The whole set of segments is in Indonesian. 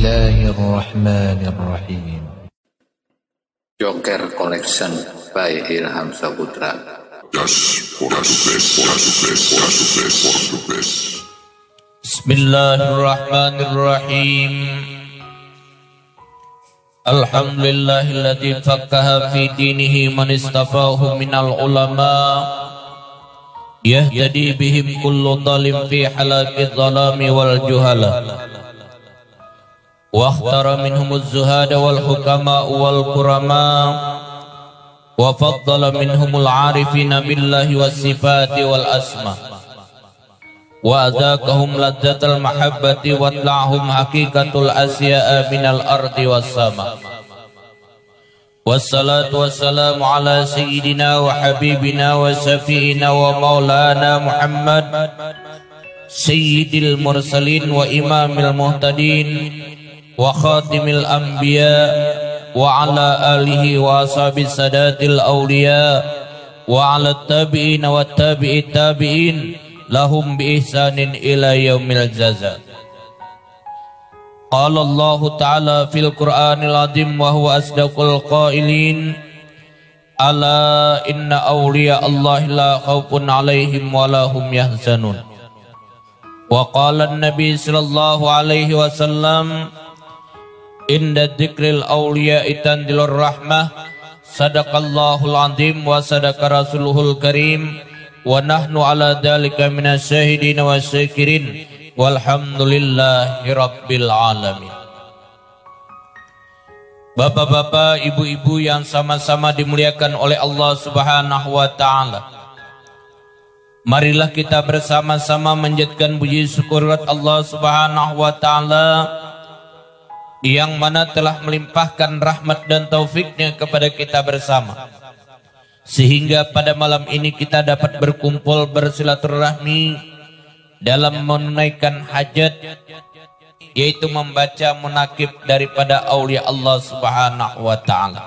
Bismillahirrahmanirrahim. Joker Collection by Ilham Saputra. Bismillahirrahmanirrahim. Alhamdulillahilladzi faqaha fi dinihi man istafahu minal ulama yahtadi bihim kullu dhalim fi halaqi dhalami wal juhala wa akhtara minhumuz zuhada wal hukama wal kurama wa faddala minhumul arifina billahi was sifati wal asma wa adakahum ladzatal mahabbati wa tla'hum haqiqatul asya'a minal ardi was sama. Wassalatu wassalamu ala sayyidina wa habibina wa syafi'ina wa maulana Muhammad sayyidil mursalin wa imamil muhtadin wa khatimil anbiya wa ala alihi wa ashabis sadatil awliya wa ala tabi'ina wa tabi'it tabi'in lahum bi ihsanin ila yaumil jaza. Qala Allah Ta'ala fil Qur'anil Azim wa huwa asdaqul qailin ala inna awliya Allah la khawfun alaihim wa la hum yahzanun. Wa qala an-nabi sallallahu alaihi wasallam inda dzikril awliya tanzilur rahmah sadaqallahul azim wa sadaqa rasuluhul karim wa nahnu ala dzalika minasyahidin wa syakirin walhamdulillahi rabbil alamin. Bapak-bapak, ibu-ibu yang sama-sama dimuliakan oleh Allah Subhanahu wa taala, marilah kita bersama-sama menjadikan puji syukur Allah Subhanahu wa taala yang mana telah melimpahkan rahmat dan taufiknya kepada kita bersama, sehingga pada malam ini kita dapat berkumpul bersilaturahmi dalam menunaikan hajat, yaitu membaca munakib daripada aulia Allah Subhanahu wa ta'ala.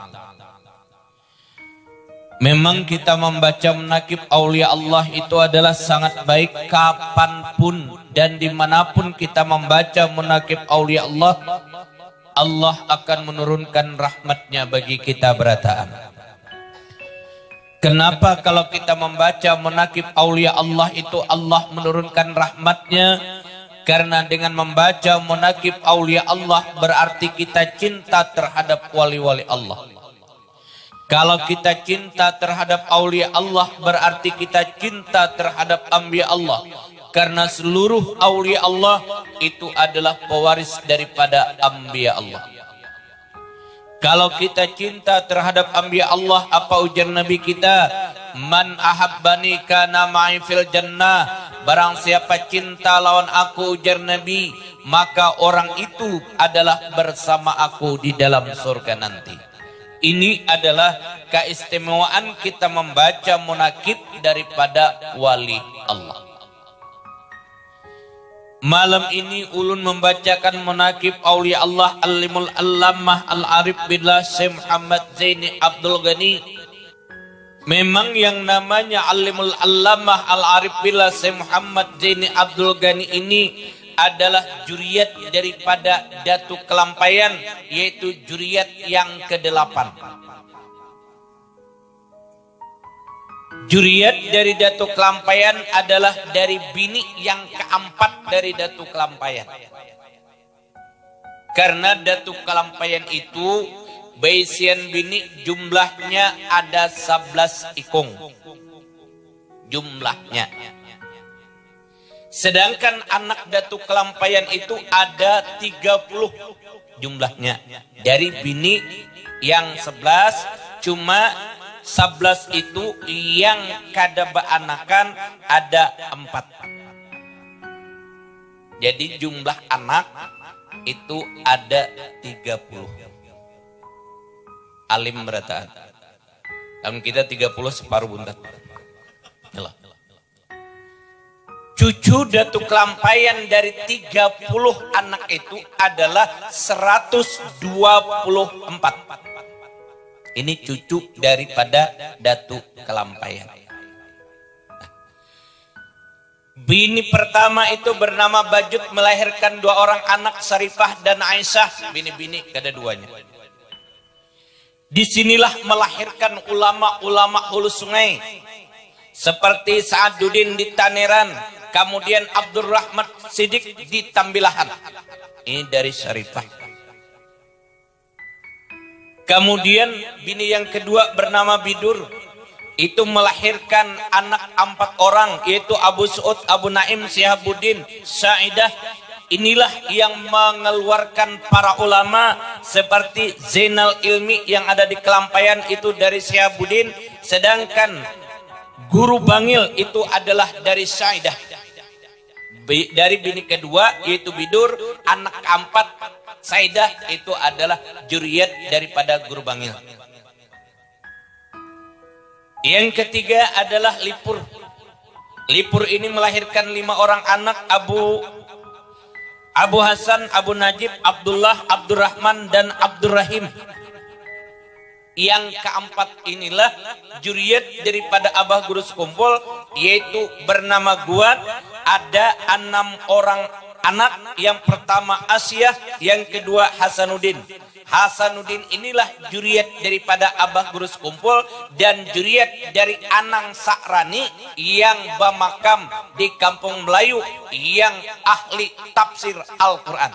Memang kita membaca munakib aulia Allah itu adalah sangat baik kapanpun dan dimanapun kita membaca munakib aulia Allah, Allah akan menurunkan rahmatnya bagi kita berataan. Kenapa kalau kita membaca munakib aulia Allah itu Allah menurunkan rahmatnya? Karena dengan membaca munakib aulia Allah berarti kita cinta terhadap wali-wali Allah. Kalau kita cinta terhadap aulia Allah berarti kita cinta terhadap anbiya Allah. Karena seluruh aulia Allah itu adalah pewaris daripada anbiya Allah. Kalau kita cinta terhadap anbiya Allah, apa ujar Nabi kita? Man ahabbani kana ma'i fil jannah. Barang siapa cinta lawan aku, ujar Nabi, maka orang itu adalah bersama aku di dalam surga nanti. Ini adalah keistimewaan kita membaca munakib daripada wali Allah. Malam ini ulun membacakan munakib aulia Allah Alimul Allamah Al-Arif Billah Syekh Muhammad Zaini Abdul Ghani. Memang yang namanya Alimul Allamah Al-Arif Billah Syekh Muhammad Zaini Abdul Ghani ini adalah juriyat daripada Datu Kelampaian, yaitu juriyat yang ke-8. Juriyat dari Datu Kelampaian adalah dari bini yang keempat dari Datu Kelampaian. Karena Datu Kelampaian itu baisian bini jumlahnya ada 11 ikung. Jumlahnya. Sedangkan anak Datu Kelampaian itu ada 30 jumlahnya. Dari bini yang 11 cuma 11 itu yang kada beanakan ada 4. Jadi jumlah anak itu ada 30. Alim berataan. Dalam kita 30 separuh buntat. Yalah. Cucu Datu Kelampaian dari 30 anak itu adalah 124. Ini cucu daripada Datu Kelampaian. Bini pertama itu bernama Bajut, melahirkan 2 orang anak, Sarifah dan Aisyah. Bini-bini kedua-duanya. Disinilah melahirkan ulama-ulama hulu sungai seperti Sa'aduddin di Taneran, kemudian Abdurrahman Siddiq di Tambilahan. Ini dari Sarifah. Kemudian bini yang kedua bernama Bidur, itu melahirkan anak 4 orang, yaitu Abu Su'ud, Abu Naim, Syihabuddin, Sa'idah. Inilah yang mengeluarkan para ulama seperti Zainal Ilmi yang ada di Kelampaian itu dari Syihabuddin, sedangkan Guru Bangil itu adalah dari Sa'idah. Dari bini kedua yaitu Bidur, anak keempat Sa'idah itu adalah juriyat daripada Guru Bangil. Yang ketiga adalah Lipur. Lipur ini melahirkan 5 orang anak, Abu Hasan, Abu Najib, Abdullah, Abdurrahman, dan Abdurrahim. Yang keempat inilah juriyat daripada Abah Guru Sekumpul, yaitu bernama Guat. Ada 6 orang anak, yang pertama Asyah, yang kedua Hasanuddin. Hasanuddin inilah juriyat daripada Abah Guru Sekumpul dan juriyat dari Anang Sa'rani yang bermakam di Kampung Melayu yang ahli tafsir Al-Quran.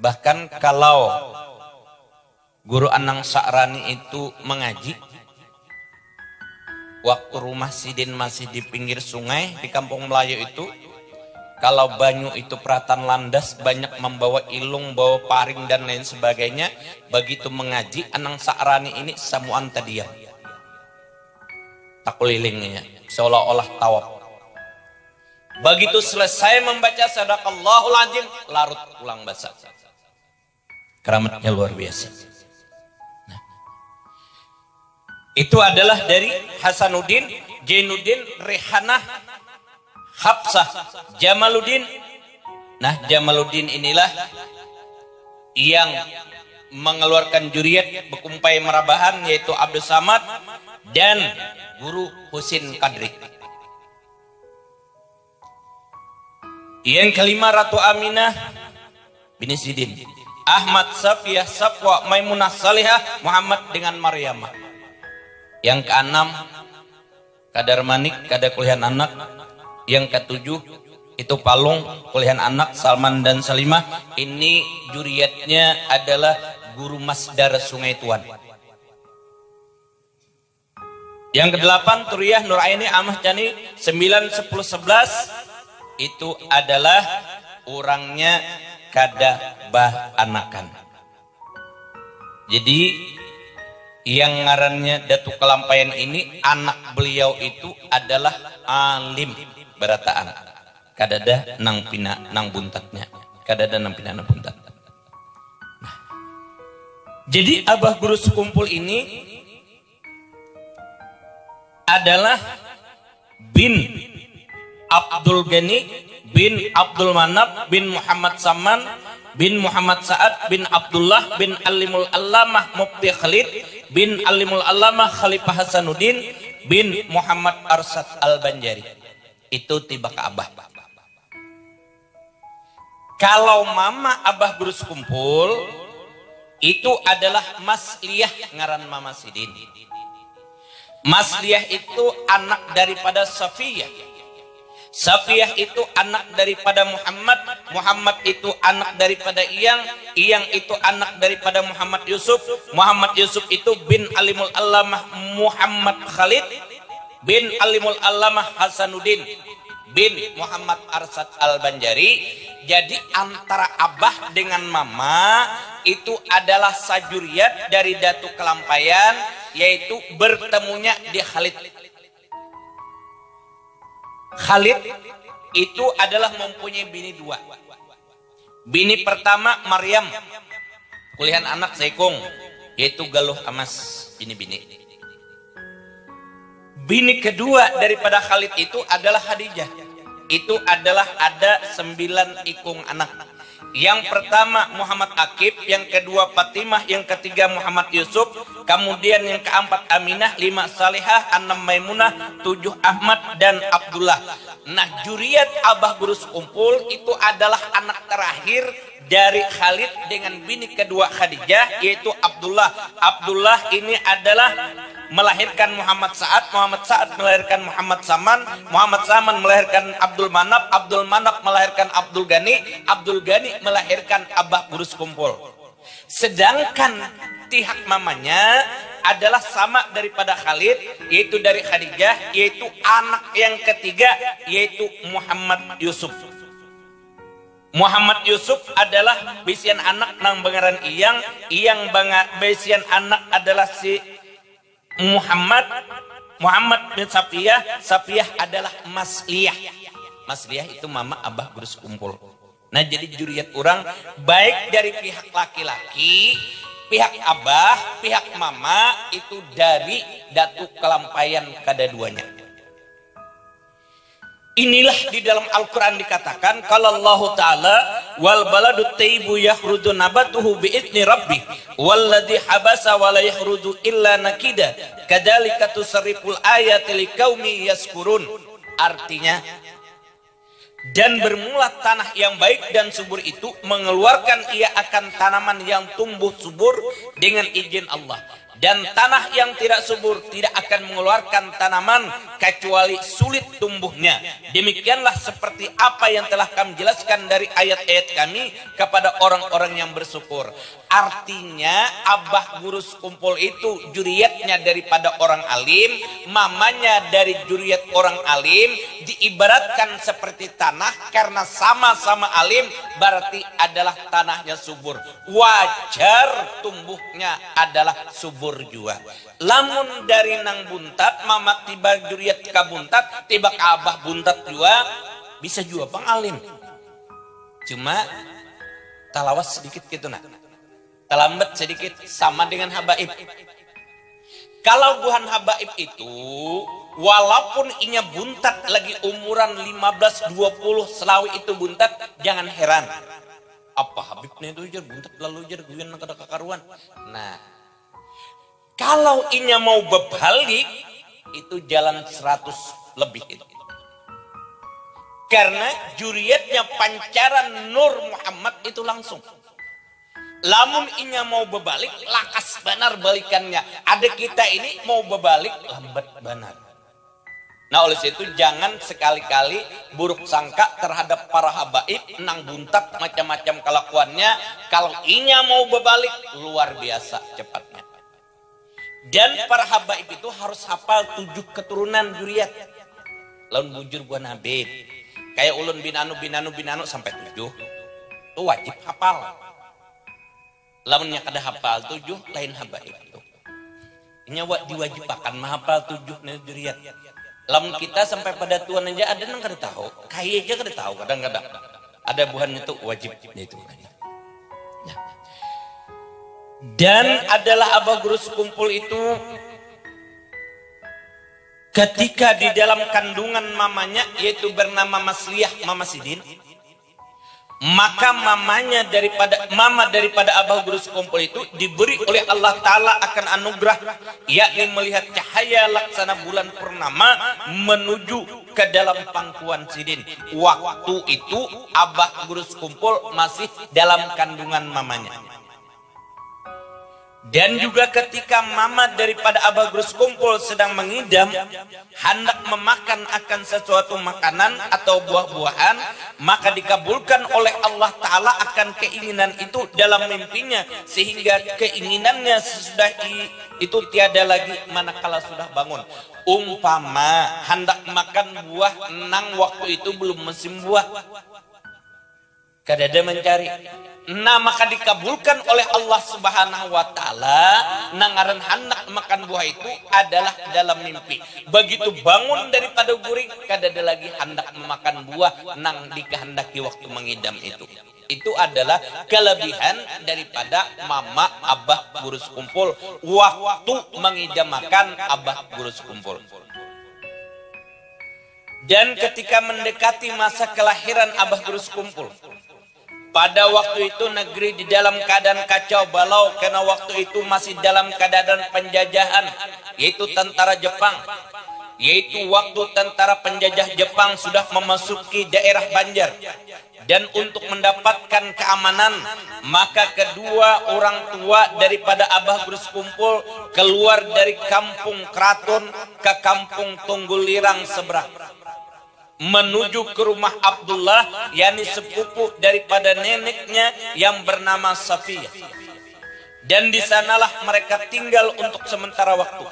Bahkan kalau Guru Anang Sa'rani itu mengaji, waktu rumah Sidin masih di pinggir sungai di Kampung Melayu itu, kalau banyu itu peratan landas, banyak membawa ilung, bawa paring dan lain sebagainya. Begitu mengaji, Anang Sa'rani ini samuan tadiam. Tak kelilingnya, seolah-olah tawaf. Begitu selesai membaca sadaqallahul azim, larut pulang basah. Keramatnya luar biasa. Nah, itu adalah dari Hasanuddin, Jainuddin, Rehanah, Hafsah, Jamaluddin. Nah, Jamaluddin inilah yang mengeluarkan juriyat Bekumpai Merabahan, yaitu Abdul Samad dan Guru Husin Kadri. Yang kelima Ratu Aminah bin Sidin, Ahmad, Safiyah, Safwa, Maimunah, Salihah, Muhammad dengan Maryamah. Yang keenam Kadar Manik, Kadar Kulihan Anak. Yang ketujuh itu Palung, Kulihan Anak, Salman dan Salimah. Ini juriyatnya adalah Guru Masdar Sungai Tuan. Yang kedelapan Turiyah, Nuraini, Amah, Cani, 9, 10, 11 itu adalah orangnya kada bah anakan. Jadi yang ngarannya Datuk Kelampaian ini, anak beliau itu adalah alim berataan. Kadada nang pina nang buntatnya. Kadada nang pina nang buntat. Nah, jadi Abah Guru Sekumpul ini adalah bin Abdul Ghani bin Abdul Manap bin Muhammad Saman bin Muhammad Sa'ad bin Abdullah bin Alimul Allamah Mufti Khalid bin Alimul Allamah Khalifah Hasanuddin bin Muhammad Arsad Al-Banjari. Itu tiba ke Abah. Kalau mama Abah Guru Sekumpul itu adalah Mas Liyah, ngaran Mama Sidin. Mas Liyah itu anak daripada Safiyah. Safiyah itu anak daripada Muhammad. Muhammad itu anak daripada Iyang. Iyang itu anak daripada Muhammad Yusuf. Muhammad Yusuf itu bin Alimul Allamah Muhammad Khalid bin Alimul Allamah Hasanuddin bin Muhammad Arsad Al-Banjari. Jadi antara Abah dengan Mama itu adalah sajuriyat dari Datuk Kelampaian, yaitu bertemunya di Khalid. Khalid itu adalah mempunyai bini 2. Bini pertama Maryam, Kulihan Anak Saikung, yaitu Galuh Amas bini-bini. Bini kedua daripada Khalid itu adalah Khadijah. Itu adalah ada 9 ikung anak. Yang pertama Muhammad Akib, yang kedua Fatimah, yang ketiga Muhammad Yusuf, kemudian yang keempat Aminah, 5 Salihah, 6 Maimunah, 7 Ahmad dan Abdullah. Nah, juriyat Abah Guru Sekumpul itu adalah anak terakhir dari Khalid dengan bini kedua Khadijah, yaitu Abdullah. Abdullah ini adalah melahirkan Muhammad Sa'ad, Muhammad Sa'ad melahirkan Muhammad Saman, Muhammad Saman melahirkan Abdul Manap, Abdul Manap melahirkan Abdul Ghani, Abdul Ghani melahirkan Abah Guru Sekumpul. Sedangkan pihak mamanya adalah sama daripada Khalid, yaitu dari Khadijah, yaitu anak yang ketiga, yaitu Muhammad Yusuf. Muhammad Yusuf adalah bisian anak nang bangaran Iyang bisian anak adalah si Muhammad bin Safiyah adalah Masliyah. Masliyah itu mama Abah Guru Sekumpul. Nah, jadi juriyat orang baik dari pihak laki-laki, pihak abah, pihak mama itu dari datu kelampayan kada-duanya. Inilah di dalam Al-Quran dikatakan kalau Allah Ta'ala wal baladu tayyibu yakhruju nabatuhu bi'idni rabbih walladhi habasa wa la yakhruju illa nakida kadzalika tusarriful ayati liqaumi yaskurun. Artinya, dan bermula tanah yang baik dan subur itu mengeluarkan ia akan tanaman yang tumbuh subur dengan izin Allah. Dan tanah yang tidak subur tidak akan mengeluarkan tanaman kecuali sulit tumbuhnya. Demikianlah seperti apa yang telah kami jelaskan dari ayat-ayat kami kepada orang-orang yang bersyukur. Artinya Abah Guru Sekumpul itu juriyatnya daripada orang alim, mamanya dari juriyat orang alim, diibaratkan seperti tanah karena sama-sama alim berarti adalah tanahnya subur. Wajar tumbuhnya adalah subur jua. Lamun dari nang buntat mama tiba juriyat ka buntat tiba ka abah buntat jua bisa jua pangalim. Cuma talawas sedikit gitu nah. Terlambat sedikit sama dengan habaib. Kalau buhan habaib itu walaupun inya buntat lagi umuran 15 20 selawi itu buntat, jangan heran. Apa habibnya itu jar buntat lalu jar guyon kada kakaruan. Nah, kalau inya mau berbalik itu jalan 100 lebih itu. Karena juriyatnya pancaran Nur Muhammad itu langsung. Lamun inya mau berbalik lakas benar balikannya. Ada kita ini mau berbalik lambat benar. Nah, oleh itu jangan sekali-kali buruk sangka terhadap para habaib nang buntat macam-macam kelakuannya. Kalau inya mau berbalik luar biasa cepatnya. Dan para habaib itu harus hafal 7 keturunan juriyat. Laun bujur gua nabi. Kayak ulun binanu sampai 7. Itu wajib hafal. Lamunnya kada hafal 7 lain habaib itu. Nyawa diwajibakan menghafal 7 juriyat. Lamun kita sampai pada tuan aja ada nang kada tahu. Kayak aja kada tahu kadang-kadang. Ada buhan itu wajibnya itu. Nah. Dan adalah Abah Guru Sekumpul itu ketika di dalam kandungan mamanya yaitu bernama Masliyah Mama Sidin, maka mama daripada Abah Guru Sekumpul itu diberi oleh Allah Ta'ala akan anugerah yakni melihat cahaya laksana bulan purnama menuju ke dalam pangkuan Sidin. Waktu itu Abah Guru Sekumpul masih dalam kandungan mamanya. Dan juga ketika mama daripada Abah Guru Sekumpul sedang mengidam, hendak memakan akan sesuatu makanan atau buah-buahan, maka dikabulkan oleh Allah Ta'ala akan keinginan itu dalam mimpinya, sehingga keinginannya sesudah itu tiada lagi manakala sudah bangun. Umpama hendak makan buah nang waktu itu belum musim buah, kadada mencari. Nah, maka dikabulkan oleh Allah Subhanahu wa Ta'ala nangaran hendak makan buah itu adalah dalam mimpi. Begitu bangun daripada guring kadada lagi hendak memakan buah nang dikehendaki waktu mengidam itu. Itu adalah kelebihan daripada mama Abah Guru Sekumpul waktu mengidamakan Abah Guru Sekumpul. Dan ketika mendekati masa kelahiran Abah Guru Sekumpul, Pada waktu itu negeri di dalam keadaan kacau balau karena waktu itu masih dalam keadaan penjajahan, yaitu tentara Jepang. Yaitu waktu tentara penjajah Jepang sudah memasuki daerah Banjar. Dan untuk mendapatkan keamanan, maka kedua orang tua daripada Abah Grus Kumpul keluar dari kampung Keraton ke kampung Tunggulirang seberang, menuju ke rumah Abdullah, yakni sepupu daripada neneknya yang bernama Safiyah. Dan di sanalah mereka tinggal untuk sementara waktu.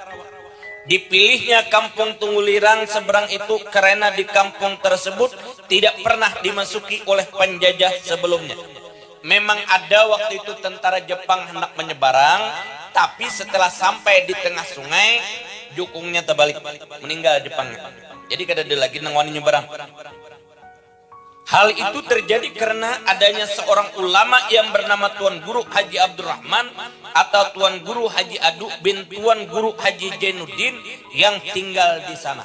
Dipilihnya kampung Tunggulirang seberang itu karena di kampung tersebut tidak pernah dimasuki oleh penjajah sebelumnya. Memang ada waktu itu tentara Jepang hendak menyeberang, tapi setelah sampai di tengah sungai, jukungnya terbalik, meninggal Jepangnya. Jadi kada ada lagi nangwani nyeberang. Hal itu terjadi karena adanya seorang ulama yang bernama Tuan Guru Haji Abdurrahman atau Tuan Guru Haji Adu bin Tuan Guru Haji Jainuddin yang tinggal di sana.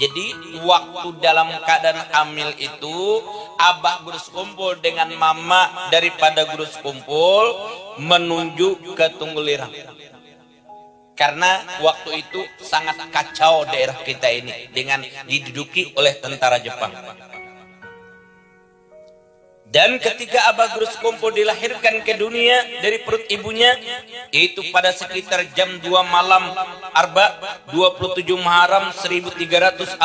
Jadi waktu dalam keadaan hamil itu Abah Grus Kumpul dengan mama daripada Grus Kumpul menuju ke Tunggulirang. Karena waktu itu sangat kacau daerah kita ini dengan diduduki oleh tentara Jepang. Dan ketika Abah Grus Kumpul dilahirkan ke dunia dari perut ibunya, yaitu pada sekitar jam 2 malam Arba 27 Muharram 1361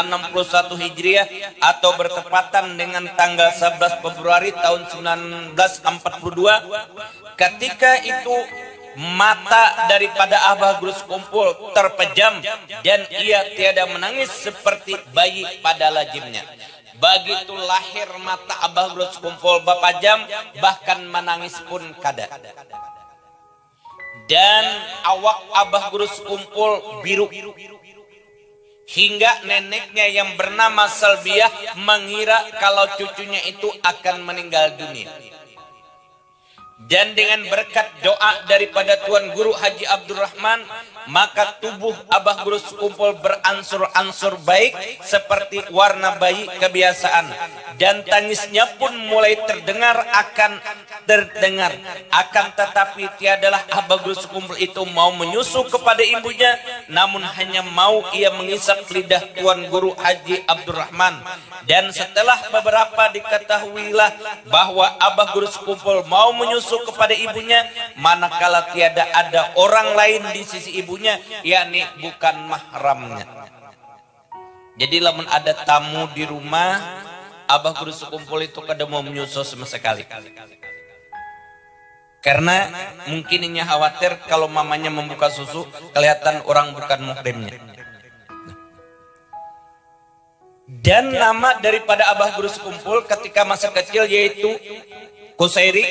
Hijriah atau bertepatan dengan tanggal 11 Februari tahun 1942, ketika itu mata daripada Abah Grus Kumpul terpejam dan ia tiada menangis seperti bayi pada lajimnya. Begitu lahir mata Abah Grus Kumpul bapajam, bahkan menangis pun kada. Dan awak Abah Grus Kumpul biru, hingga neneknya yang bernama Salbiah mengira kalau cucunya itu akan meninggal dunia. Dan dengan berkat doa daripada Tuan Guru Haji Abdurrahman, maka tubuh Abah Grus Kumpul beransur-ansur baik seperti warna bayi kebiasaan. Dan tangisnya pun mulai terdengar. Akan tetapi tiadalah Abah Grus Kumpul itu mau menyusu kepada ibunya, namun hanya mau ia mengisap lidah Tuan Guru Haji Abdurrahman. Dan setelah beberapa diketahuilah bahwa Abah Grus Kumpul mau menyusu kepada ibunya, manakala tiada ada orang lain di sisi ibunya, yakni bukan mahramnya. Jadi lamun ada tamu di rumah, Abah Grus Kumpul itu kada mau menyusu sama sekali. Karena mungkin ini khawatir kalau mamanya membuka susu kelihatan orang bukan muhrimnya. Dan nama daripada Abah Grus Kumpul ketika masa kecil yaitu Kusairi,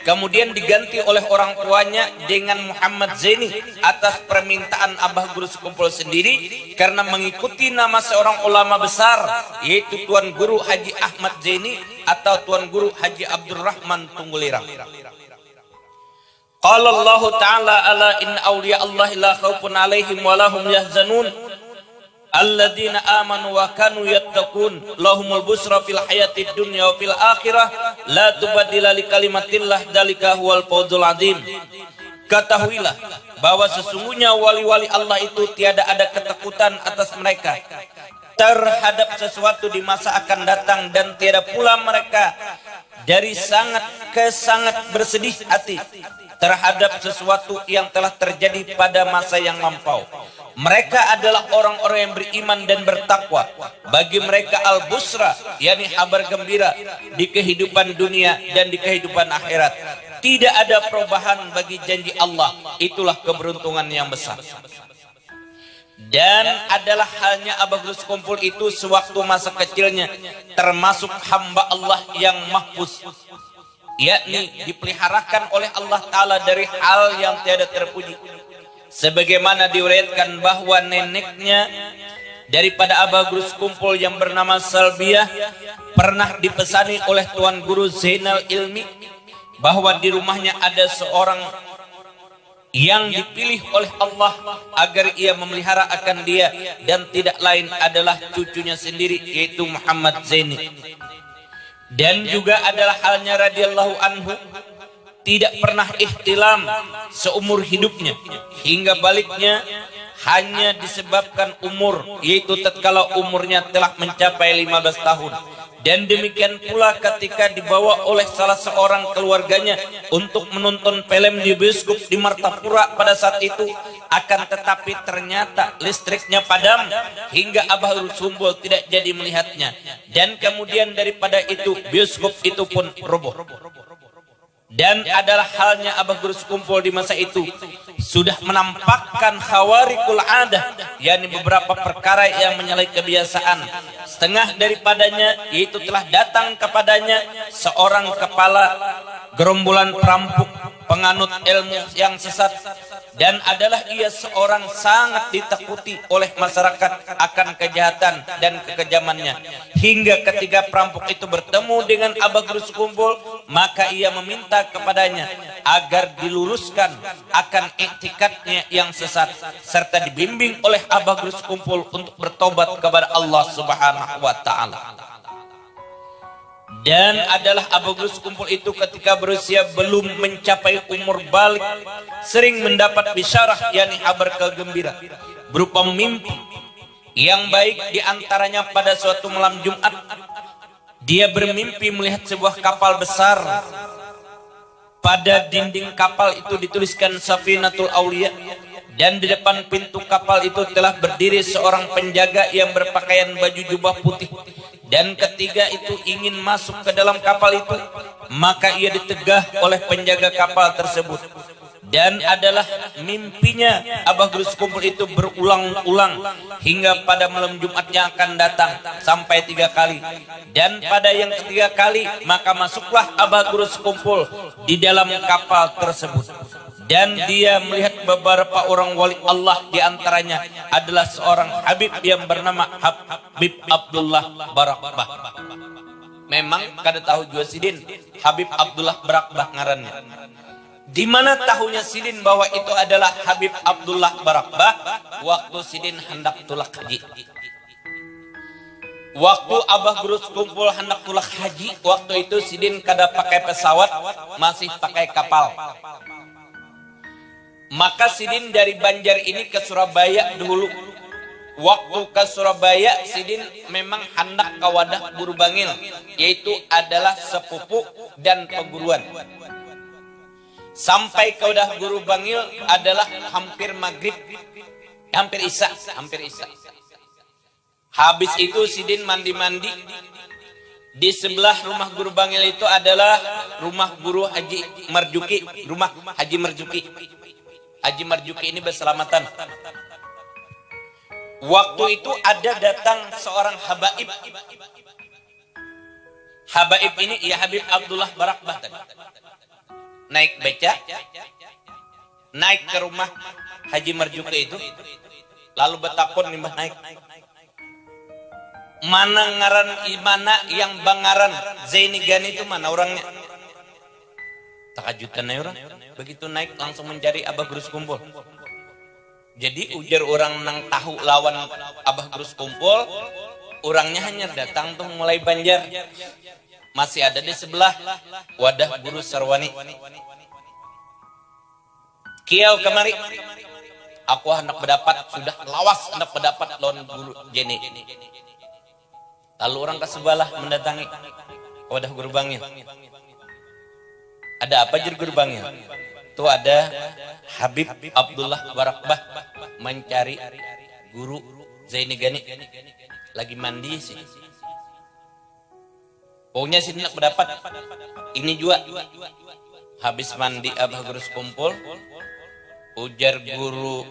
kemudian diganti oleh orang tuanya dengan Muhammad Zaini atas permintaan Abah Grus Kumpul sendiri karena mengikuti nama seorang ulama besar yaitu Tuan Guru Haji Ahmad Zaini atau Tuan Guru Haji Abdurrahman Tunggulirang. Qala Allah Ta'ala ala inna awliya Allah la khawfun alaihim wa lahum yahzanun alladzina amanu wa kanu yattaqun lahumul busra fil hayatid dunya wa fil akhirah la tubaddila li kalimatillah dzalika huwal fawzul azim. Ketahuilah bahwa sesungguhnya wali-wali Allah itu tiada ada ketakutan atas mereka terhadap sesuatu di masa akan datang, dan tiada pula mereka dari sangat bersedih hati terhadap sesuatu yang telah terjadi pada masa yang lampau. Mereka adalah orang-orang yang beriman dan bertakwa. Bagi mereka al-busra, yakni kabar gembira di kehidupan dunia dan di kehidupan akhirat. Tidak ada perubahan bagi janji Allah. Itulah keberuntungan yang besar. Dan adalah halnya Abah Grus Kumpul itu sewaktu masa kecilnya termasuk hamba Allah yang mahfuz, yakni dipeliharakan oleh Allah Ta'ala dari hal yang tiada terpuji. Sebagaimana diriwayatkan bahwa neneknya daripada Abah Grus Kumpul yang bernama Salbiah pernah dipesani oleh Tuan Guru Zainal Ilmi bahwa di rumahnya ada seorang yang dipilih oleh Allah agar ia memelihara akan dia, dan tidak lain adalah cucunya sendiri yaitu Muhammad Zaini. Dan juga adalah halnya radhiyallahu anhu tidak pernah ihtilam seumur hidupnya, hingga baliknya hanya disebabkan umur, yaitu tatkala umurnya telah mencapai 15 tahun. Dan demikian pula ketika dibawa oleh salah seorang keluarganya untuk menonton film di bioskop di Martapura pada saat itu, akan tetapi ternyata listriknya padam hingga Abah Guru Skumpul tidak jadi melihatnya. Dan kemudian daripada itu bioskop itu pun roboh. Dan adalah halnya Abah Guru Skumpul di masa itu sudah menampakkan khawarikul adah, yakni beberapa perkara yang menyalahi kebiasaan. Setengah daripadanya yaitu telah datang kepadanya seorang kepala gerombolan perampok penganut ilmu yang sesat, dan adalah ia seorang sangat ditakuti oleh masyarakat akan kejahatan dan kekejamannya. Hingga ketika perampok itu bertemu dengan Abah Guru Skumpul, maka ia meminta kepadanya agar diluruskan akan iktikadnya yang sesat, serta dibimbing oleh Abah Guru Skumpul untuk bertobat kepada Allah Subhanahu wa Ta'ala. Dan adalah Abah Guru Skumpul itu ketika berusia belum mencapai umur balik sering mendapat bisyarah, yakni kabar kegembira berupa mimpi yang baik. Diantaranya pada suatu malam Jumat dia bermimpi melihat sebuah kapal besar. Pada dinding kapal itu dituliskan Safinatul Aulia, dan di depan pintu kapal itu telah berdiri seorang penjaga yang berpakaian baju jubah putih. Dan ketika itu ingin masuk ke dalam kapal itu, maka ia ditegah oleh penjaga kapal tersebut. Dan adalah mimpinya Abah Guru Skumpul itu berulang-ulang hingga pada malam Jumat yang akan datang sampai 3 kali. Dan pada yang ketiga kali maka masuklah Abah Guru Skumpul di dalam kapal tersebut. Dan dia melihat beberapa orang wali Allah, diantaranya adalah seorang Habib yang bernama Habib Abdullah Barakbah. Memang kada tahu juga sidin Habib Abdullah Barakbah ngarannya. Di mana tahunya sidin bahwa itu adalah Habib Abdullah Barakbah waktu sidin hendak tulak haji. Waktu Abah Guru Skumpul hendak tulak haji, waktu itu sidin kada pakai pesawat, masih pakai kapal. Maka sidin dari Banjar ini ke Surabaya dulu. Waktu ke Surabaya, sidin memang hendak ke wadah Guru Bangil, yaitu adalah sepupu dan peguruan. Sampai ke wadah Guru Bangil adalah hampir maghrib, hampir isya. Habis itu sidin mandi-mandi. Di sebelah rumah Guru Bangil itu adalah rumah Guru Haji Marjuki, rumah Haji Marjuki. Haji Marjuki ini berselamatan. Waktu itu ada datang seorang habaib. Habaib ini ya Habib Abdullah Barakbah tadi. Naik beca, naik ke rumah Haji Marjuki itu, lalu betakun limbah naik. Mana ngaran, mana yang bangaran Zaini Gani itu mana orangnya? Takajutan orang. Begitu naik langsung mencari Abah Guru Skumpul. Jadi ujar orang nang tahu lawan Abah Guru Skumpul, orangnya hanya datang tuh mulai Banjar. Masih ada di sebelah wadah Guru Sarwani. Kiau kemari, aku hendak berdapat, sudah lawas hendak berdapat lawan Guru Jeni. Lalu orang ke sebelah mendatangi wadah Guru Bangil. Ada apa jur Guru Bangil? Itu ada Habib Abdullah Barakbah mencari Guru Zaini Gani. Lagi mandi sih. Pokoknya sih nak berdapat. Ini juga. Habis mandi Abah Guru Skumpul, ujar Guru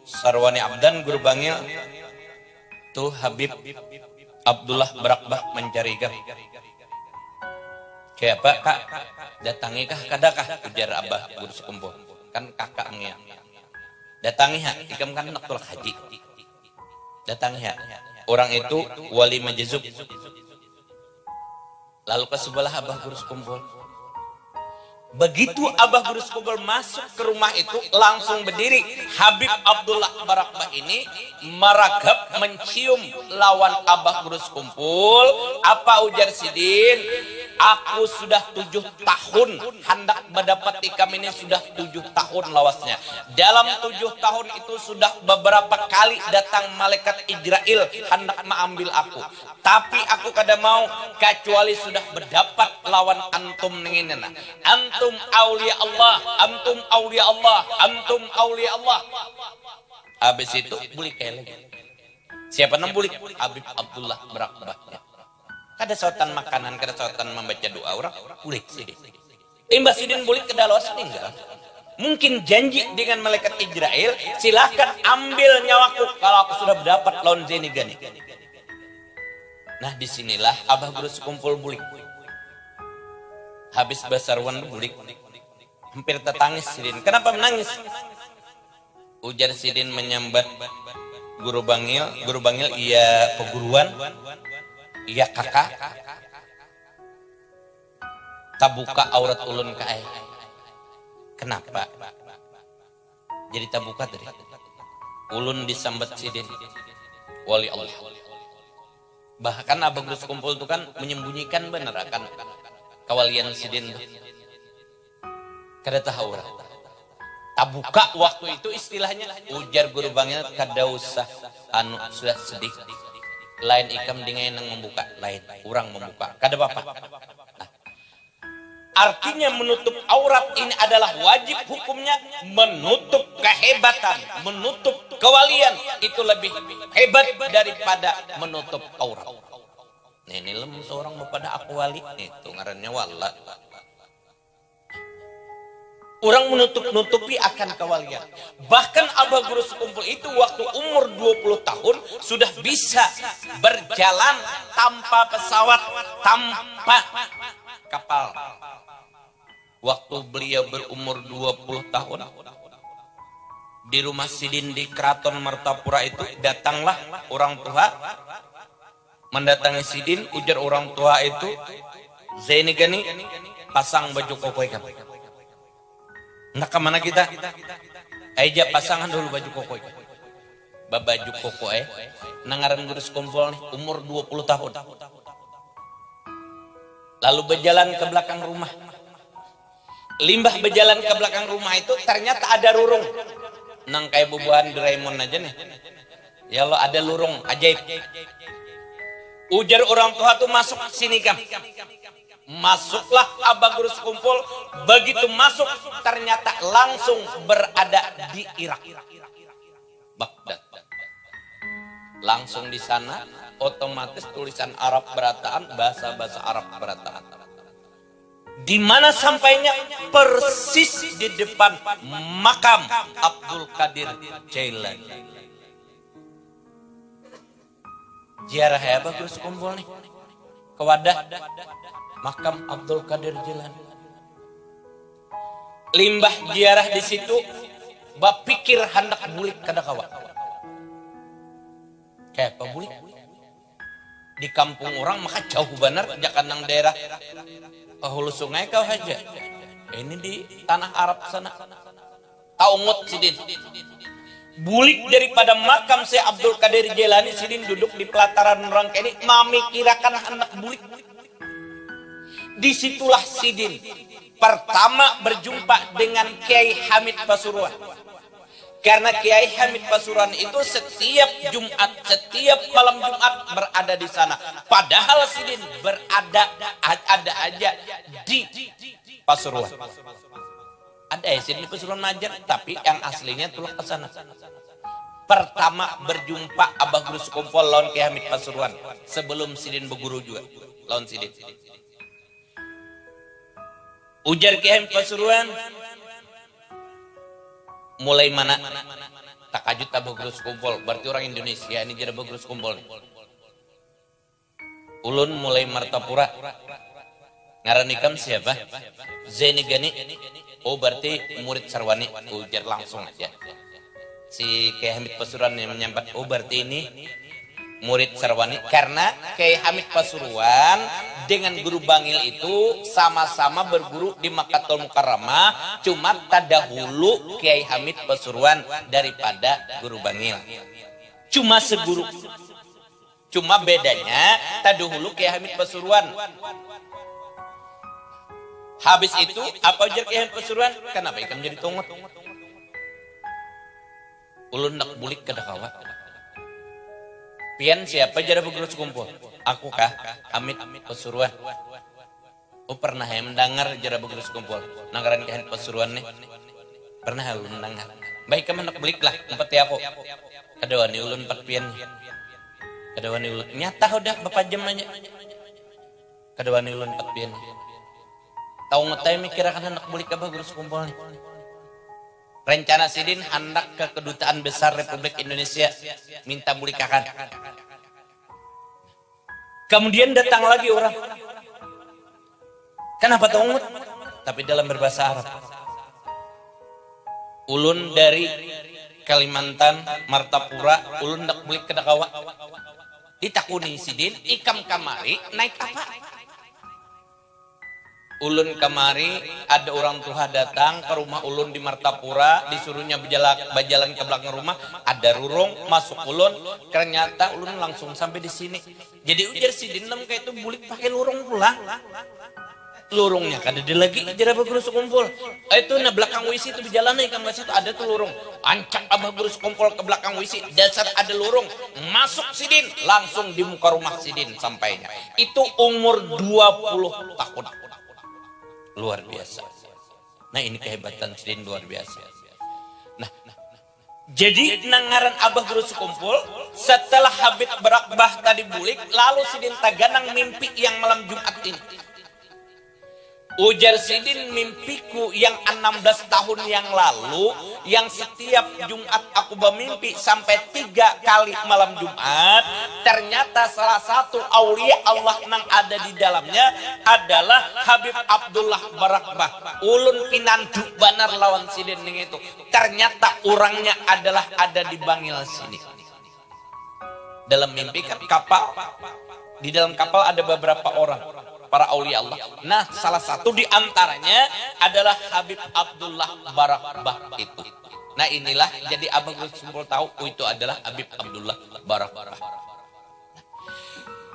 Sarwani Abdan, Guru Bangil, tuh Habib Abdullah Barakbah mencari kah? Kayak apa kak? Datangi kah kadakah? Ujar Abah Guru Skumpul. Kan kakaknya. Datangi ha, ikam kan nak tulak haji. Datangi ha. Orang itu wali majzub. Lalu ke sebelah Abah Guru Skumpul. Begitu Abah Guru Skumpul masuk ke rumah itu, langsung berdiri Habib Abdullah Barakbah ini meragap mencium lawan Abah Guru Skumpul. Apa ujar sidin? Aku sudah 7 tahun hendak mendapat ikam ini, sudah 7 tahun lawasnya. Dalam 7 tahun itu sudah beberapa kali datang malaikat Israel hendak mengambil aku. Tapi aku kada mau kecuali sudah berdapat lawan antum nenginena. Antum aulia Allah, antum aulia Allah, antum aulia Allah. Habis itu bulik kayak lagi. Siapa nam bulik? Habib Abdullah Berakbahnya. Kada sautan makanan, kada sautan membaca doa orang, bulik sidin. Imbas sidin bulik ke dalos tinggal. Mungkin janji dengan malaikat Israel, silahkan ambil nyawaku kalau aku sudah berdapat lawan Zaini Gani. Nah disinilah Abah Guru sekumpul bulik. Habis basarwan bulik, hampir tertangis sidin. Kenapa menangis? Ujar sidin menyambat Guru Bangil iya peguruan, iya kakak. Tabuka aurat ulun ka ai. Kenapa? Jadi tabuka tadi. Ulun disambat sidin wali Allah. Bahkan Abah Guru sekumpul itu kan menyembunyikan bener akan kawalian sidin. Kada tahu orang. Tabuka waktu itu istilahnya, ujar Guru Bangil kada usah anu sudah sedih. Lain ikam dengan yang membuka, lain orang membuka. Kada apa-apa. Nah, artinya menutup aurat ini adalah wajib hukumnya, menutup kehebatan, menutup kewalian itu lebih hebat daripada menutup aurat. Ini lem seorang pada aku wali itu ngarannya wala. Orang menutup-nutupi akan kewalian. Bahkan Abah Guru sekumpul itu waktu umur 20 tahun sudah bisa berjalan tanpa pesawat, tanpa kapal. Waktu beliau berumur 20 tahun di rumah sidin di Keraton Martapura itu, datanglah orang tua mendatangi sidin. Ujar orang tua itu, Zaini Gani pasang baju koko ikan. Nah kemana kita? Aja pasangan dulu baju koko ikan. Baju koko nangaran Guru sekumpul nih umur 20 tahun. Lalu berjalan ke belakang rumah. Limbah berjalan ke belakang rumah itu ternyata ada lurung. Nang kayak bubuhan Doraemon aja nih. Ya Allah, ada lurung ajaib. Ujar orang tua tuh masuk sini kam. Masuklah Abah Guru sekumpul. Begitu masuk ternyata langsung berada di Irak, Baghdad. Langsung di sana otomatis tulisan Arab berataan, bahasa-bahasa Arab berataan. Di mana sampainya? Persis di depan makam Abdul Qadir Jailani. Ziarah Abah Guru sekumpul nih ke wadah makam Abdul Qadir Jailani. Limbah ziarah di situ, bapikir hendak bulik kada kawa. Kayak apa bulik? Di kampung orang maka jauh benar jangan nang daerah hulu sungai kau aja. Ini di tanah Arab sana. Taungut sidin. Bulik daripada makam Syekh Abdul Qadir Jailani, sidin duduk di pelataran orang ini memikirkan hendak bulik. Disitulah sidin pertama berjumpa dengan Kiai Hamid Pasuruan. Karena Kiai Hamid Pasuruan itu setiap Jumat, setiap malam Jumat berada di sana. Padahal sidin ada aja di Pasuruan. Ada ya sidin di Pasuruan Majar, tapi yang aslinya tulah ke sana. Pertama berjumpa Abah Guru sekumpul lawan Kiai Hamid Pasuruan sebelum sidin berguru juga lawan sidin. Ujar Kiai Hamid Pasuruan, mulai mana? Takajut Abah Guru sekumpul, berarti orang Indonesia ini jadi Abah Guru sekumpul. Ulun mulai Martapura. Ngaran ikam siapa? Zaini Gani. Oh berarti murid Sarwani. Ujar langsung aja. Si Kiai Hamid Pasuruan yang menyambat, oh berarti ini murid Sarwani. Karena Kiai Hamid Pasuruan dengan Guru Bangil itu sama-sama berguru di Makkatul Mukarramah, cuma terdahulu Kiai Hamid Pasuruan daripada Guru Bangil. Cuma seguru. Cuma bedanya terdahulu Kiai Hamid Pasuruan Habis itu apa ujar Kiai Pasuruan? Kenapa ikan jadi tongot? Ulun nak bulik kada kawa. Pian siapa jara begerus kumpul? Aku kah? Amit Pasuruan. Oh pernah ya mendengar jara begerus kumpul. Nanggaran Kiai Pasuruan nih. Pernah ulun mendengar. Baik kamu nak bulik lah empati aku. Kada wani ulun 4 pian. Kada wani ulun nyata udah bapak jam aja. Kada wani ulun 4 pian. Tahu ngetai mikirakan hendak bulik ke begerus kumpul nih. Rencana Sidin hendak ke Kedutaan Besar Republik Indonesia minta bulikakan. Kemudian datang lagi orang. Kenapa tahu? Tapi dalam berbahasa Arab. Ulun dari Kalimantan, Martapura, ulun hendak bulik ke Dakawa. Ditakuni Sidin, ikam kamari naik apa? Ulun kamari ada orang tua datang ke rumah ulun di Martapura, disuruhnya berjalan ke belakang rumah, ada rurung masuk ulun, ternyata ulun langsung sampai di sini. Jadi ujar Sidin kayak itu bulik pakai lurung pulang. Lurungnya kada ada lagi jara begerus kumpul. Itu na belakang WC itu berjalan nih kan situ ada tuh lurung. Ancak abah begerus kumpul ke belakang WC, dasar ada lurung. Masuk Sidin, langsung di muka rumah Sidin sampainya. Itu umur 20 tahun. Luar biasa. Nah ini kehebatan Sidin luar biasa. Nah, jadi nangaran abah gerus kumpul setelah Habib berakbah tadi bulik, lalu Sidin taganang mimpi yang malam Jumat ini. Ujar Sidin, mimpiku yang 16 tahun yang lalu, yang setiap Jumat aku bermimpi sampai 3 kali malam Jumat, ternyata salah satu aulia Allah yang ada di dalamnya adalah Habib Abdullah Barakbah. Ulun pinandu banar lawan Sidin itu. Ternyata orangnya adalah ada di Bangil sini. Dalam mimpi kan kapal, di dalam kapal ada beberapa orang. Para aulia Allah. Nah, salah satu di antaranya adalah Habib Abdullah Barakbah itu. Nah, inilah jadi abang kumpul tahu itu adalah Habib Abdullah Barakbah.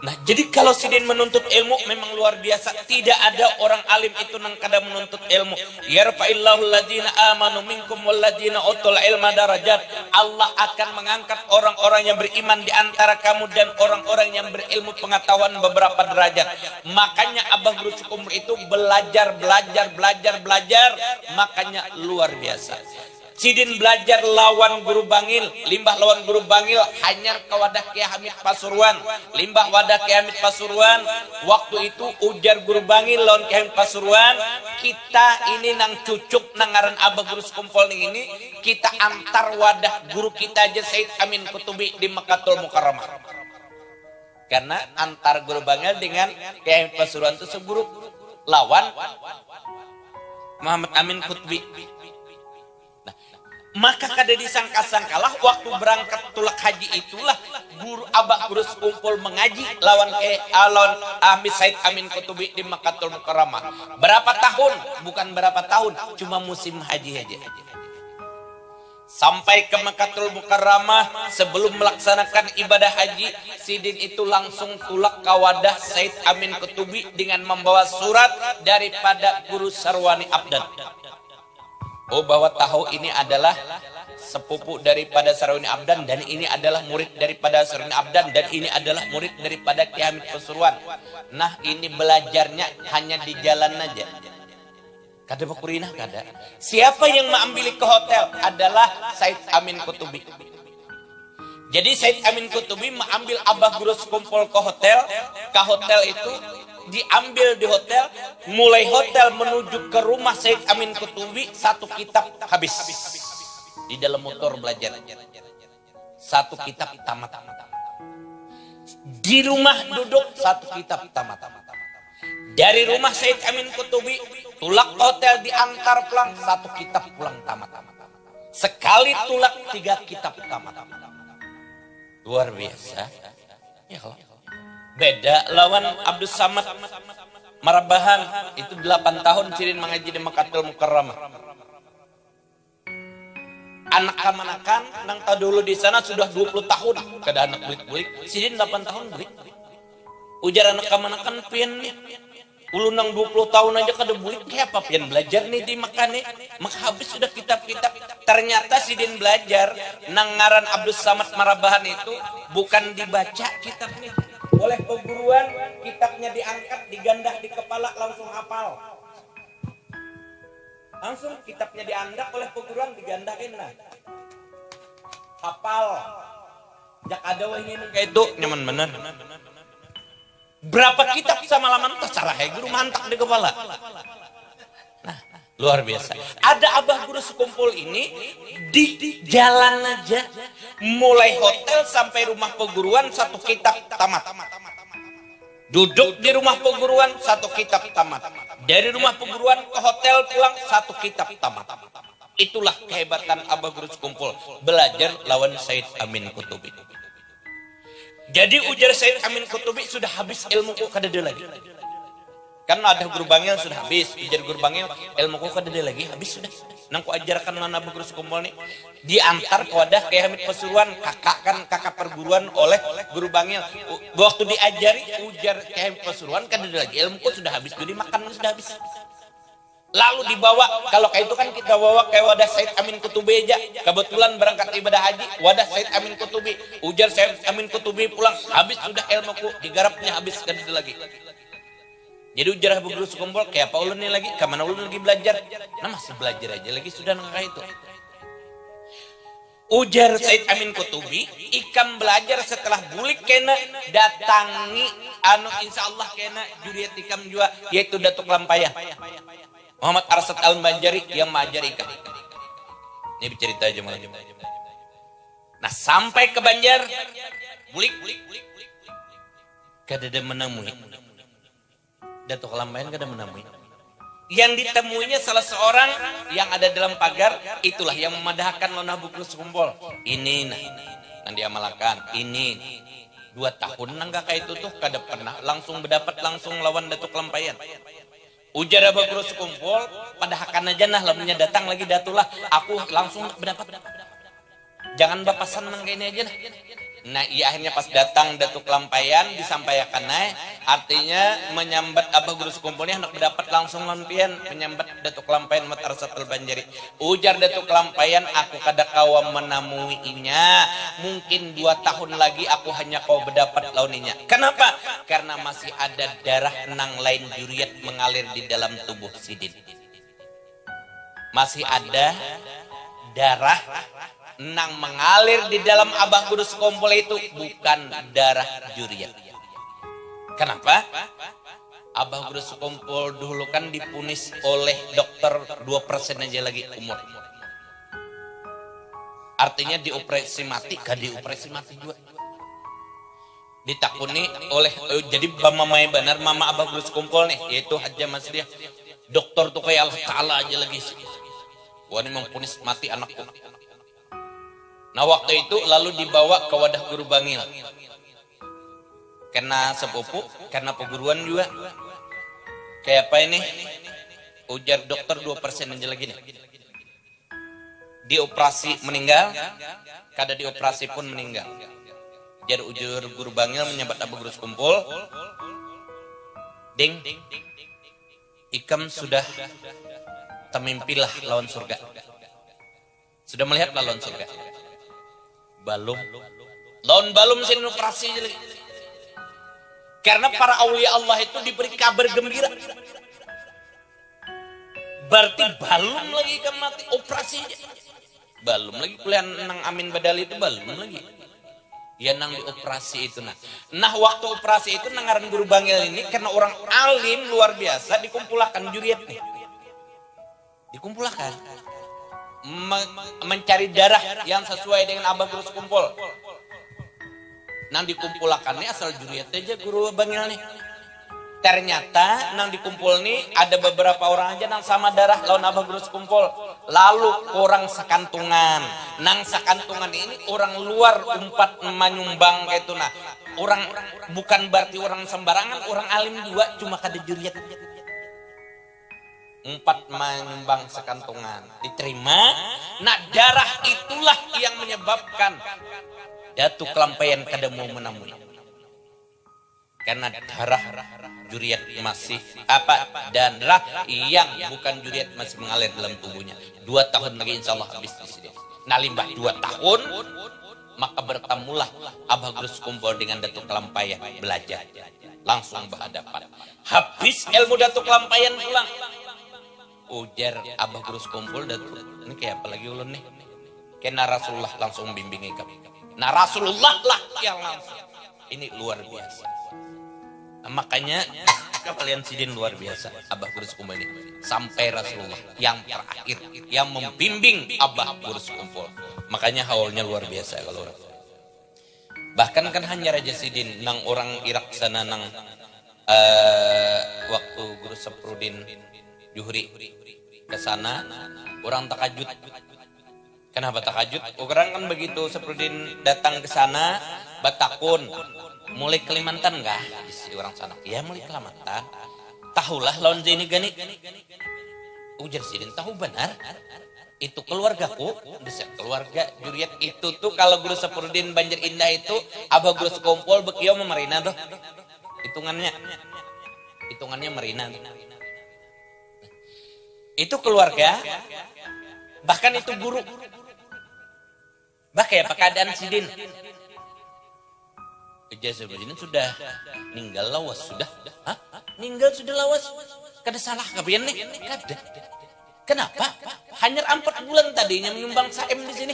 Nah, jadi kalau Sidin menuntut ilmu memang luar biasa. Tidak ada orang alim itu nang kada menuntut ilmu. Yarfa'illahu alladziina aamanu minkum walladziina utul ilma darajat. Allah akan mengangkat orang-orang yang beriman di antara kamu dan orang-orang yang berilmu pengetahuan beberapa derajat. Makanya Abah Guru Cukumur itu belajar. Makanya luar biasa. Sidin belajar lawan Guru Bangil, limbah lawan Guru Bangil, hanyar ke wadah Kiai Hamid Pasuruan, limbah wadah Kiai Hamid Pasuruan. Waktu itu ujar Guru Bangil lawan Kiai Hamid Pasuruan, kita ini nang cucuk nangaran abah Guru Sekumpul ini, kita antar wadah guru kita aja Said Amin Kutubi di Mekkatul Mukarramah. Karena antar Guru Bangil dengan Kiai Hamid Pasuruan itu seguru lawan Muhammad Amin Kutubi. Maka kada disangka-sangkalah waktu berangkat tulak haji itulah guru abah Guru Sekumpul mengaji lawan Ahmad Said Amin Kutubi di Mekkatul Mukarramah. Berapa tahun? Bukan berapa tahun, cuma musim haji aja. Sampai ke Mekkatul Mukarramah sebelum melaksanakan ibadah haji, Sidin itu langsung tulak ke wadah Said Amin Kutubi dengan membawa surat daripada Guru Sarwani Abdan. Oh, bahwa tahu ini adalah sepupu daripada Sarwani Abdan, dan ini adalah murid daripada Sarwani Abdan, dan ini adalah murid daripada Kiai Hamid Pasuruan. Nah, ini belajarnya hanya di jalan aja. Kada bakurinah kada. Siapa yang mengambil ke hotel adalah Said Amin Kutubi. Jadi Said Amin Kutubi mengambil abah Guru Sekumpul ke hotel. Ke hotel itu diambil di hotel, mulai hotel menuju ke rumah Said Amin Kutubi, satu kitab habis di dalam motor belajar. Satu kitab tamat. Di rumah duduk satu kitab tamat. Dari rumah Said Amin Kutubi tulak hotel diantar pulang, satu kitab pulang tamat. Sekali tulak 3 kitab tamat. Luar biasa. Ya Allah. Beda lawan Abdus Samad Marabahan, itu 8 tahun Sidin mengaji di Mekkatul Mukarramah. Anak-anakan nang dulu di sana sudah 20 tahun kada anak bulik-bulik. Sidin 8 tahun bulik. Ujar anak-anakan pian Ulun nang 20 tahun aja kada bulik kayak apa pian belajar nih di makane. Maka habis sudah kitab-kitab. Ternyata si din belajar nang ngaran Abdus Samad Marabahan itu bukan dibaca kitabnya. Oleh perguruan kitabnya diangkat, digandah di kepala langsung hafal. Langsung kitabnya diandak oleh perguruan digandahin nah. Hafal. Jak ada wah ini kayak itu nyaman bener. Berapa kitab sama laman terserah ya guru mantak di kepala. Nah, luar biasa. Ada abah guru sekumpul ini di jalan aja, mulai hotel sampai rumah perguruan satu kitab tamat. Duduk di rumah perguruan satu kitab tamat. Dari rumah perguruan ke hotel pulang satu kitab tamat. Itulah kehebatan abah guru sekumpul, belajar lawan Said Amin Kutubi. Jadi ujar Said Amin Kutubi sudah habis ilmuku kadada lagi. Kan ada guru bangil sudah habis, ujar guru bangil ilmuku kadada lagi habis sudah. Nang ku ajarkan mana guru sekumpul nih diantar ke wadah Kyai Hamid Pasuruan, kakak perguruan oleh guru bangil. Waktu diajari ujar Kyai Hamid Pasuruan kadada lagi ilmuku sudah habis, jadi makan sudah habis. Lalu dibawa, kalau kayak itu kan kita bawa kayak wadah Said Amin Kutubi aja. Kebetulan berangkat ibadah haji, wadah Said Amin Kutubi. Ujar Said Amin Kutubi pulang, habis sudah ilmuku, digarapnya habis kan lagi. Jadi ujar Abu Guru sekumpul, kayak apa ulun nih lagi? Kemana ulun lagi belajar? Nah masih belajar aja lagi, sudah nangka itu. Ujar Said Amin Kutubi, ikam belajar setelah bulik kena datangi, insya Allah kena juriat ikam juga, yaitu Datuk Lampayah. Muhammad Arsad Al-Banjari yang mengajari ikan. Ini bercerita aja malah. Nah sampai ke Banjar, bulik, kadada menemui. Datuk Lampayah kadada menemui. Yang ditemuinya salah seorang yang ada dalam pagar, itulah yang memadahkan lona buku sekumpul. Ini nah, yang diamalkan. Ini 2 tahun nangga kayak itu tuh kada pernah langsung berdapat langsung lawan Datuk Lampayah. Ujar Abah Guru sekumpul, pada hakan aja nah lamanya datang lagi datulah, aku langsung berdapat. Jangan bapasan nang kayak ini aja nah. Nah iya akhirnya pas datang Datuk Lampayan disampaikan naik, artinya menyambat Abah Guru sekumpulnya hendak berdapat langsung lampian menyambat Datuk Lampayan Mat Arsad Al-Banjari. Ujar Datuk Lampayan, aku kada kawa menemuinya, mungkin 2 tahun lagi aku hanya kau berdapat launinya. Kenapa? Karena masih ada darah nang lain juriat mengalir di dalam tubuh sidin. Masih ada darah nang mengalir di dalam Abah Guru sekumpul itu bukan darah juriat. Kenapa? Abah Guru sekumpul dulu kan dipunis oleh dokter 2% aja lagi umur. Artinya dioperasi mati, gak dioperasi mati juga. Ditakuni oleh jadi mamai benar mama Abah Guru sekumpul nih, yaitu Haja Masriah. Dokter tuh kayak Allah Ta'ala aja lagi. Wah ini mempunis mati anakku. Nah waktu itu lalu dibawa ke wadah guru bangil. Karena sepupu, karena perguruan juga. Kayak apa ini? Ujar dokter 2% aja lagi nih. Dioperasi meninggal, kada dioperasi pun meninggal. Jadi ujar guru bangil menyambat Abah Guru sekumpul. Ding, ikam sudah temimpilah lawan surga. Sudah melihat lawan surga. Balum lawan balum sin operasi lagi. Karena para aulia Allah itu diberi kabar gembira. Berarti balum lagi kan mati operasi aja. Balum lagi kuliah nang Amin Badali itu balum lagi. Ya nang dioperasi itu nah. Nah waktu operasi itu nangaran guru bangil ini karena orang alim luar biasa dikumpulkan juriat nih. Dikumpulkan. Mencari darah yang sesuai dengan Abah Guru sekumpul. Nang dikumpulkannya asal juriat aja guru bangil nih. Ternyata nang dikumpul nih ada beberapa orang aja nang sama darah lawan Abah Guru sekumpul. Lalu orang sekantungan. Nang sekantungan ini orang luar umpat menyumbang kayak itu nah. Orang bukan berarti orang sembarangan, orang alim juga cuma kada juriat. 4 menyumbang sekantungan diterima. Nah darah itulah yang menyebabkan Datuk Lampayah kada mau menemui. Karena darah juriat masih darah yang bukan juriat masih mengalir dalam tubuhnya. 2 tahun lagi insya Allah habis di sini. Nah limbah 2 tahun, maka bertemulah Abah Grus kumpul dengan Datuk Kelampayan belajar. Langsung berhadapan. Habis ilmu Datuk Kelampayan pulang. Ujar Abah Grus kumpul Datuk. Ini kayak apa lagi ulun nih? Karena Rasulullah langsung bimbingi kami. Nah Rasulullah lah yang langsung. Ini luar biasa. Nah, makanya kalian sidin luar biasa Abah Grus kumpul ini. Sampai Rasulullah yang terakhir yang membimbing Abah Grus kumpul. Makanya haulnya luar biasa kalau orang. Bahkan kan hanya Raja Sidin nang orang Irak sana nang waktu Guru Saprudin Juhri ke sana orang takajud. Kenapa takajud? Orang kan begitu Saprudin datang ke sana batakun mulai Kalimantan enggak? Si orang sana. Ya mulai Kalimantan. Tahulah lawan Zaini Gani. Ujar Sidin tahu benar. Itu keluargaku, keluarga juriat itu tuh kalau Guru Saprudin Banjar Indah itu Abah Grus kumpul bekiau memerina tuh. Hitungannya merina. Itu keluarga, bahkan itu guru. Bah kayak keadaan Sidin. Saprudin sudah ninggal lawas sudah. Hah? Ninggal sudah lawas. Kada salah kapian nih. Kada. Kenapa? Hanya 4 bulan tadinya menyumbang saem di sini.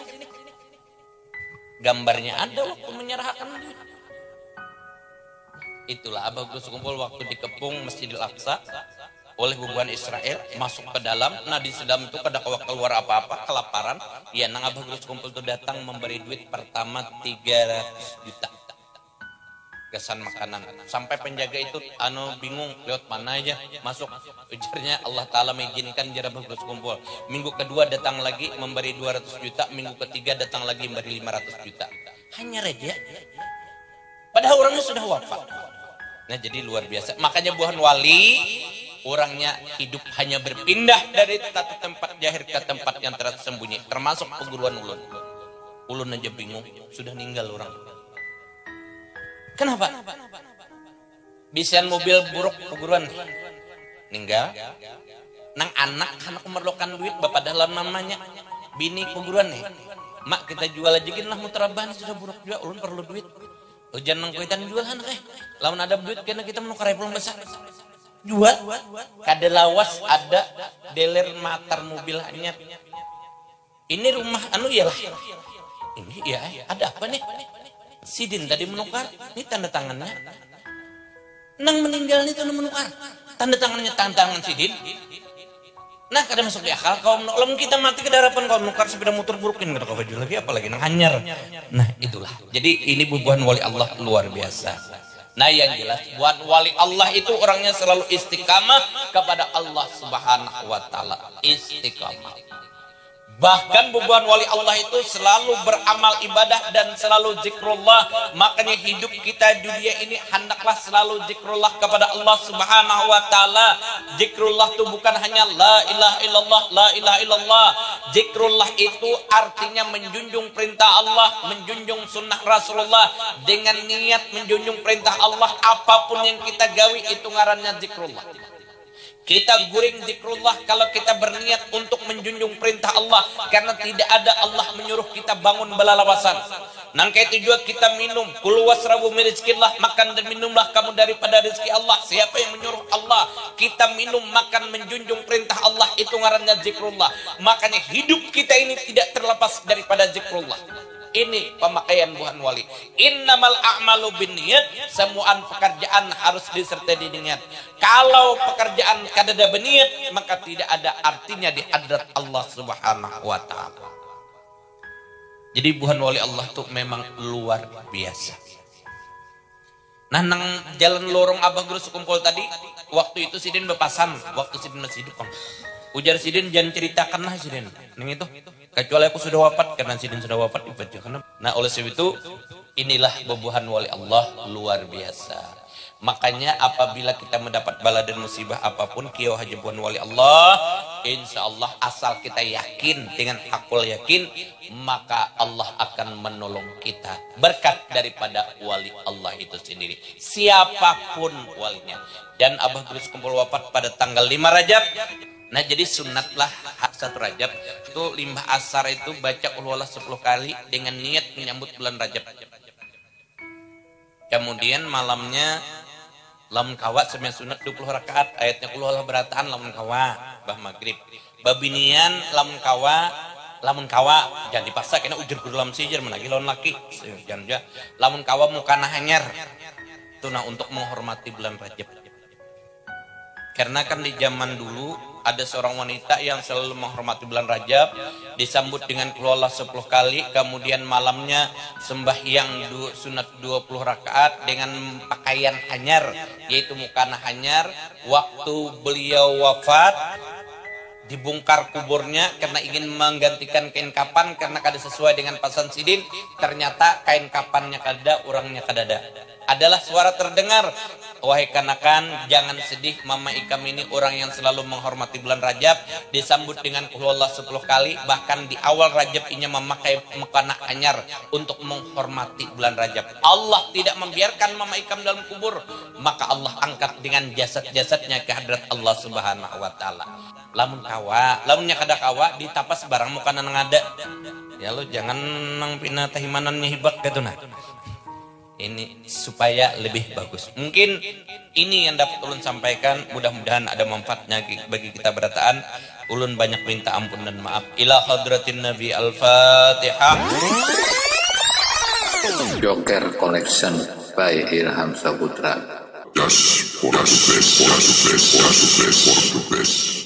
Gambarnya ada waktu menyerahkan duit. Itulah Abah Grus kumpul waktu dikepung Masjidil Aqsa oleh bubuhan Israel masuk ke dalam. Nah di dalam itu kada keluar apa-apa, kelaparan. Ya nang Abah Grus kumpul itu datang memberi duit pertama 300 juta. Kesan makanan sampai penjaga itu bingung lewat mana aja masuk. Ujarnya Allah Ta'ala mengizinkan jar Abah Grus kumpul. Minggu kedua datang lagi memberi 200 juta, minggu ketiga datang lagi memberi 500 juta. Hanya raja padahal orangnya sudah wafat. Nah jadi luar biasa. Makanya buhan wali orangnya hidup hanya berpindah dari satu tempat jahir ke tempat yang tersembunyi, termasuk peguruan ulun aja bingung sudah ninggal orang. Kenapa? Bisian mobil buruk peguruan ninggal. Nang anak memerlukan duit bapak dalam namanya bini peguruan nih. Mak kita jual aja lah muterabah sudah buruk juga ulun perlu duit. Ujian nang kuitan jual anak lawan ada duit karena kita menukar pulang besar. Jual. Kada lawas ada dealer matar mobil hanya. Ini rumah iyalah. Ini ya ada apa nih? Sidin tadi menukar, ini tanda tangannya. Nang meninggal itu menukar, tanda tangannya tangan Sidin. Nah kadang masuk di akal kaum lem kita mati ke darapan kaum menukar sepeda motor burukin kada baju lagi apalagi nang hanyar. Nah itulah. Jadi ini bubuhan wali Allah luar biasa. Nah yang jelas buat wali Allah itu orangnya selalu istiqamah kepada Allah Subhanahu wa taala. Istiqamah. Bahkan bubuhan wali Allah itu selalu beramal ibadah dan selalu zikrullah. Makanya hidup kita dunia ini hendaklah selalu zikrullah kepada Allah Subhanahu wa taala. Zikrullah itu bukan hanya la ilaha illallah, la ilaha illallah. Zikrullah itu artinya menjunjung perintah Allah, menjunjung sunnah Rasulullah dengan niat menjunjung perintah Allah. Apapun yang kita gawi itu ngarannya zikrullah. Kita guring zikrullah kalau kita berniat untuk menjunjung perintah Allah. Karena tidak ada Allah menyuruh kita bangun belalawasan. Nangka itu juga kita minum. Kulu wasrabu min rizqillah, makan dan minumlah kamu daripada rezeki Allah. Siapa yang menyuruh Allah? Kita minum, makan, menjunjung perintah Allah. Itu ngarannya zikrullah. Makanya hidup kita ini tidak terlepas daripada zikrullah. Ini pemakaian buhan wali. Innamal a'malu binniyat. Semua pekerjaan harus disertai dengan niat. Kalau pekerjaan kadada berniat, maka tidak ada artinya di hadrat Allah Subhanahu wa taala. Jadi buhan wali Allah itu memang luar biasa. Nah, nang jalan lorong Abah Grus kumpul tadi, waktu itu Sidin bepasan, waktu Sidin masih hidup. Ujar Sidin jangan ceritakanlah Sidin. Neng itu kecuali aku sudah wafat, karena Sidin sudah wafat dibaca. Nah oleh sebab itu Inilah bubuhan wali Allah luar biasa. Makanya apabila kita mendapat bala dan musibah apapun kieu hajebuhan wali Allah, insya Allah asal kita yakin dengan hakul yakin, maka Allah akan menolong kita berkat daripada wali Allah itu sendiri, siapapun walinya. Dan Abah terus kumpul wafat pada tanggal 5 Rajab. Nah jadi sunatlah 1 Rajab itu limbah asar itu baca qul huwallah 10 kali dengan niat menyambut bulan Rajab. Kemudian malamnya lamun kawa sembilan sunat 20 rakaat ayatnya qul huwallah berataan lamun kawa bah maghrib. Babinian lamun kawa jangan dipaksa kena ujur kudu lam sijir menagi lawan laki. Jangan ja. Lamun kawa mukana hanyar. Itu nah untuk menghormati bulan Rajab. Karena kan di zaman dulu ada seorang wanita yang selalu menghormati bulan Rajab, disambut dengan qul huwallah 10 kali, kemudian malamnya sembahyang sunat 20 rakaat dengan pakaian hanyar, yaitu mukana hanyar. Waktu beliau wafat, dibongkar kuburnya karena ingin menggantikan kain kapan karena kada sesuai dengan pasan sidin. Ternyata kain kapannya kada, orangnya kadada. Adalah suara terdengar, wahai kanakan jangan sedih, mama ikam ini orang yang selalu menghormati bulan Rajab, disambut dengan qul huwallah 10 kali, bahkan di awal Rajab ini memakai mukana anyar untuk menghormati bulan Rajab. Allah tidak membiarkan mama ikam dalam kubur, maka Allah angkat dengan jasad-jasadnya ke hadrat Allah Subhanahu wa taala. Lamunnya kada kawa ditapas barang mukana ngada. Ya lo jangan nang pina tahimanannya hibak gitu nah. Ini supaya lebih bagus. Mungkin ini yang dapat ulun sampaikan. Mudah-mudahan ada manfaatnya bagi kita berataan. Ulun banyak minta ampun dan maaf. Ila hadratin Nabi Al-Fatihah. Joker Collection by Ilham Saputra. Just for the best.